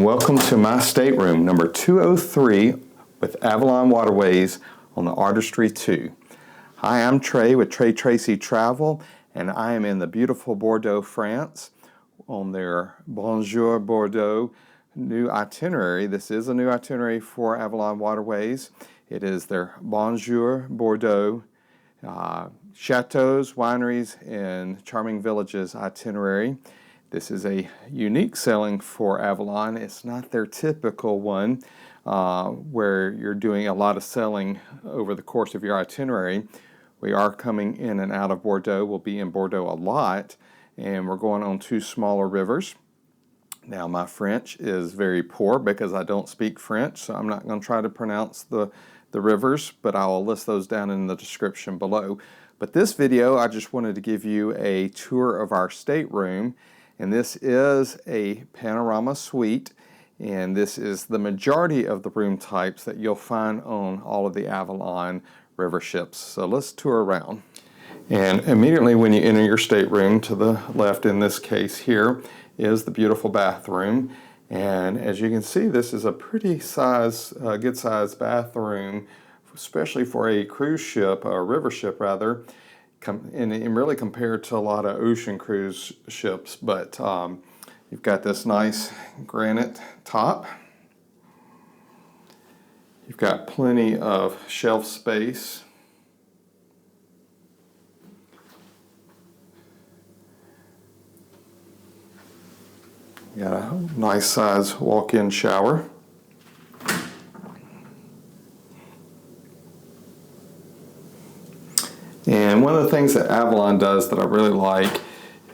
welcome to my stateroom number 203 with Avalon Waterways on the Artistry 2. Hi, I'm Trey with Tracy Travel, and I am in the beautiful Bordeaux, France on their Bonjour Bordeaux new itinerary. This is a new itinerary for Avalon Waterways. It is their Bonjour Bordeaux chateaus, wineries, and charming villages itinerary. This is a unique sailing for Avalon. It's not their typical one where you're doing a lot of sailing over the course of your itinerary. We are coming in and out of Bordeaux. We'll be in Bordeaux a lot, and we're going on two smaller rivers. Now, my French is very poor because I don't speak French, so I'm not going to try to pronounce the rivers, but I'll list those down in the description below. But this video, I just wanted to give you a tour of our stateroom. And this is a Panorama Suite, and this is the majority of the room types that you'll find on all of the Avalon river ships. So let's tour around. And immediately when you enter your stateroom, to the left in this case here is the beautiful bathroom. And as you can see, this is a pretty good sized bathroom, especially for a cruise ship, a river ship rather. And really compared to a lot of ocean cruise ships, but you've got this nice granite top. You've got plenty of shelf space. You got a nice size walk-in shower. And one of the things that Avalon does that I really like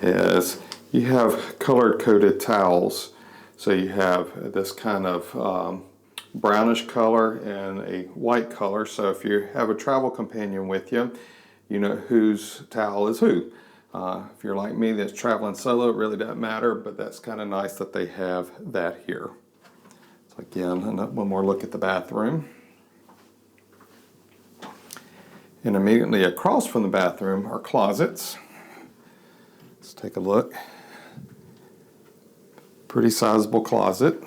is you have color-coded towels. So you have this kind of brownish color and a white color. So if you have a travel companion with you, you know whose towel is who. If you're like me that's traveling solo, it really doesn't matter, but that's kind of nice that they have that here. So again, one more look at the bathroom. And immediately across from the bathroom are closets. Let's take a look. Pretty sizable closet.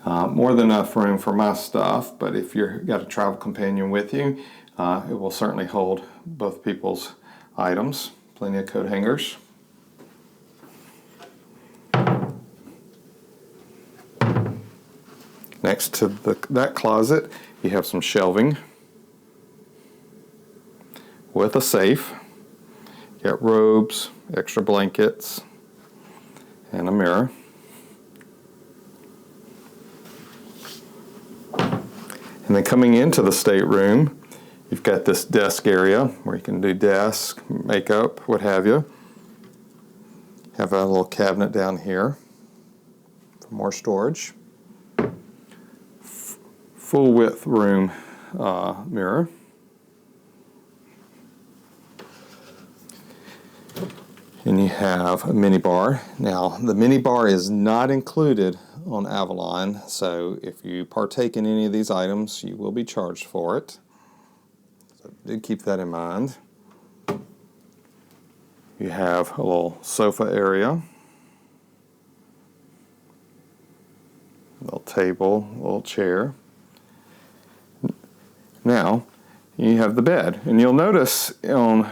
More than enough room for my stuff, but if you've got a travel companion with you, it will certainly hold both people's items. Plenty of coat hangers. Next to that closet, you have some shelving with a safe. You got robes, extra blankets, and a mirror. And then coming into the stateroom, you've got this desk area where you can do desk, makeup, what have you. Have a little cabinet down here for more storage. Full width room mirror. And you have a mini bar. Now, the mini bar is not included on Avalon, so if you partake in any of these items, you will be charged for it. So do keep that in mind. You have a little sofa area, a little table, a little chair. Now, you have the bed, and you'll notice on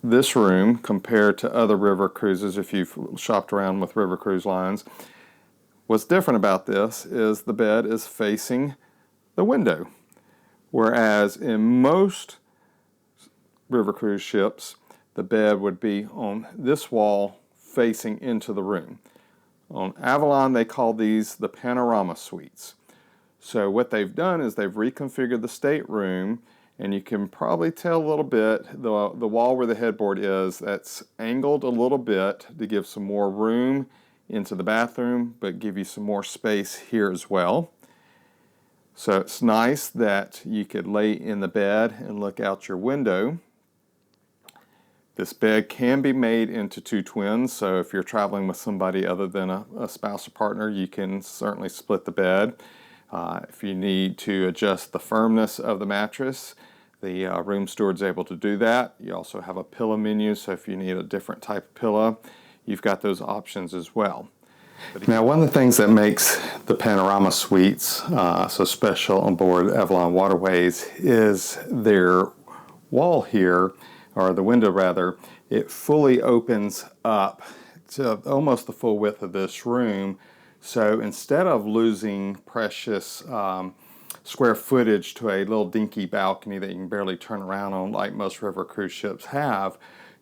this room, compared to other river cruises, if you've shopped around with river cruise lines, what's different about this is the bed is facing the window, whereas in most river cruise ships, the bed would be on this wall facing into the room. On Avalon, they call these the Panorama Suites. So what they've done is they've reconfigured the stateroom, and you can probably tell a little bit, the wall where the headboard is, that's angled a little bit to give some more room into the bathroom, but give you some more space here as well. So it's nice that you could lay in the bed and look out your window. This bed can be made into two twins, so if you're traveling with somebody other than a spouse or partner, you can certainly split the bed. If you need to adjust the firmness of the mattress, the room steward's able to do that. You also have a pillow menu, so if you need a different type of pillow, you've got those options as well. Now, one of the things that makes the Panorama Suites so special on board Avalon Waterways is their wall here, or the window rather. It fully opens up to almost the full width of this room. So instead of losing precious square footage to a little dinky balcony that you can barely turn around on like most river cruise ships have,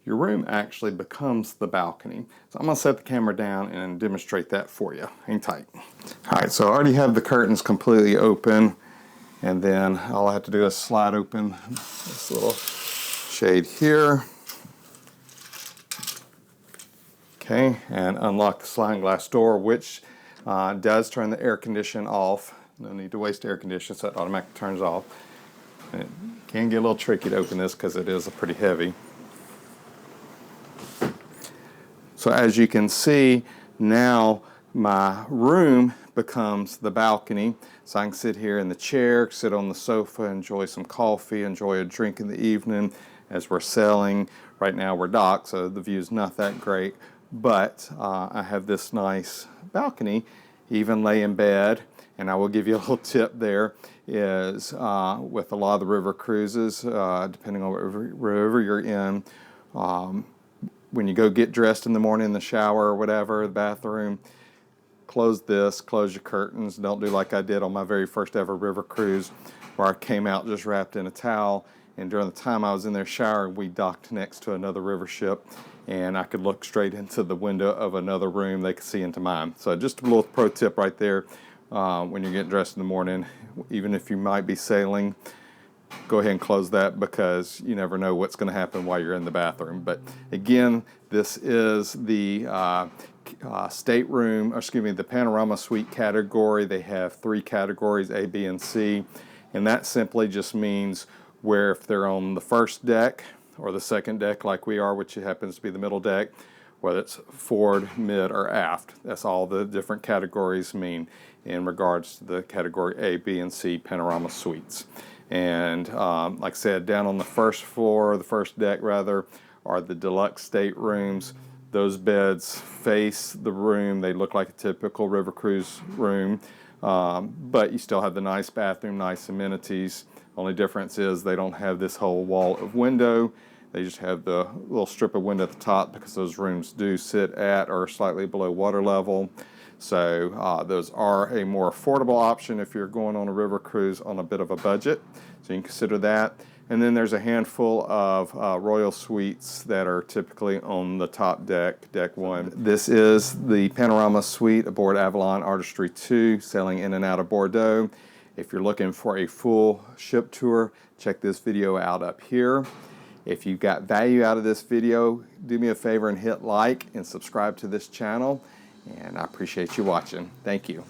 your room actually becomes the balcony. So I'm going to set the camera down and demonstrate that for you. Hang tight. All right, so I already have the curtains completely open, and then all I have to do is slide open this little shade here. Okay, and unlock the sliding glass door, which does turn the air condition off. No need to waste air condition, so it automatically turns off. And it can get a little tricky to open this because it is pretty heavy. So as you can see, now my room becomes the balcony. So I can sit here in the chair, sit on the sofa, enjoy some coffee, enjoy a drink in the evening as we're sailing. Right now we're docked, so the view's not that great, but I have this nice balcony, even lay in bed. And I will give you a little tip there, is with a lot of the river cruises, depending on wherever you're in, when you go get dressed in the morning in the shower or whatever, the bathroom, close your curtains. Don't do like I did on my very first ever river cruise, where I came out just wrapped in a towel, and during the time I was in there showering, we docked next to another river ship, and I could look straight into the window of another room. They could see into mine. So just a little pro tip right there. When you're getting dressed in the morning, even if you might be sailing, go ahead and close that, because you never know what's going to happen while you're in the bathroom. But again, this is the the Panorama Suite category. They have 3 categories, A, B, and C, and that simply just means where if they're on the first deck or the second deck like we are, which happens to be the middle deck, whether it's forward, mid, or aft. That's all the different categories mean in regards to the category A, B, and C Panorama Suites. And like I said, down on the first floor, the first deck rather, are the deluxe staterooms. Those beds face the room. They look like a typical river cruise room, but you still have the nice bathroom, nice amenities. Only difference is they don't have this whole wall of window. They just have the little strip of window at the top, because those rooms do sit at or slightly below water level. So those are a more affordable option if you're going on a river cruise on a bit of a budget. So you can consider that. And then there's a handful of royal suites that are typically on the top deck, deck 1. This is the Panorama Suite aboard Avalon Artistry 2, sailing in and out of Bordeaux. If you're looking for a full ship tour, check this video out up here. If you got value out of this video, do me a favor and hit like and subscribe to this channel. And I appreciate you watching. Thank you.